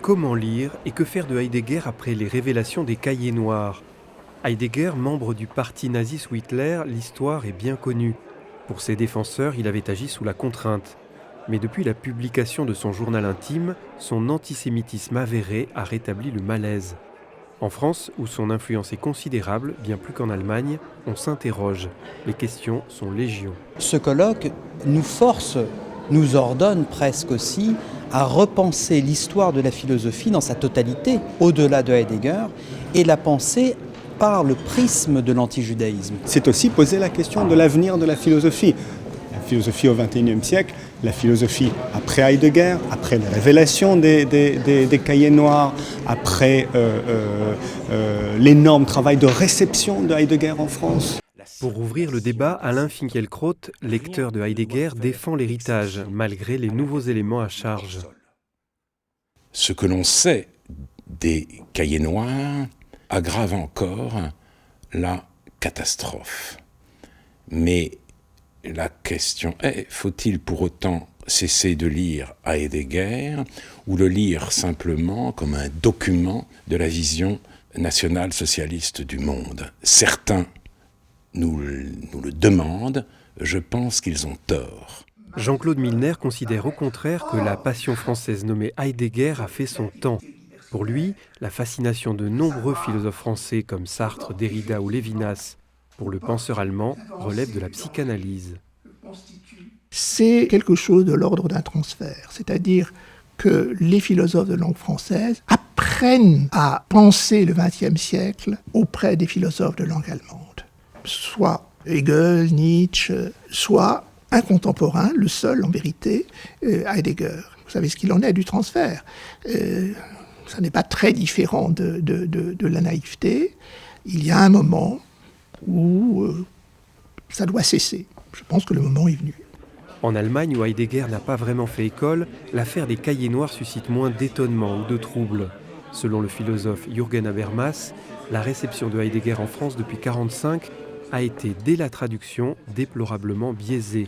Comment lire et que faire de Heidegger après les révélations des cahiers noirs ? Heidegger, membre du parti nazi sous Hitler, l'histoire est bien connue. Pour ses défenseurs, il avait agi sous la contrainte. Mais depuis la publication de son journal intime, son antisémitisme avéré a rétabli le malaise. En France, où son influence est considérable, bien plus qu'en Allemagne, on s'interroge. Les questions sont légion. Ce colloque nous ordonne presque aussi à repenser l'histoire de la philosophie dans sa totalité, au-delà de Heidegger, et la penser par le prisme de l'antijudaïsme. C'est aussi poser la question de l'avenir de la philosophie. La philosophie au XXIe siècle, la philosophie après Heidegger, après la révélation des cahiers noirs, après l'énorme travail de réception de Heidegger en France. Pour ouvrir le débat, Alain Finkielkraut, lecteur de Heidegger, défend l'héritage, malgré les nouveaux éléments à charge. Ce que l'on sait des cahiers noirs aggrave encore la catastrophe. Mais la question est, faut-il pour autant cesser de lire Heidegger ou le lire simplement comme un document de la vision nationale-socialiste du monde ? Certains nous le demandent, je pense qu'ils ont tort. Jean-Claude Milner considère au contraire que la passion française nommée Heidegger a fait son temps. Pour lui, la fascination de nombreux philosophes français comme Sartre, Derrida ou Lévinas pour le penseur allemand relève de la psychanalyse. C'est quelque chose de l'ordre d'un transfert, c'est-à-dire que les philosophes de langue française apprennent à penser le XXe siècle auprès des philosophes de langue allemande. Soit Hegel, Nietzsche, soit un contemporain, le seul en vérité, Heidegger. Vous savez ce qu'il en est du transfert. Ça n'est pas très différent de la naïveté. Il y a un moment où ça doit cesser. Je pense que le moment est venu. En Allemagne, où Heidegger n'a pas vraiment fait école, l'affaire des cahiers noirs suscite moins d'étonnement ou de trouble. Selon le philosophe Jürgen Habermas, la réception de Heidegger en France depuis 1945 a été, dès la traduction, déplorablement biaisée.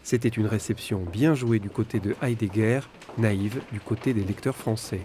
C'était une réception bien jouée du côté de Heidegger, naïve du côté des lecteurs français.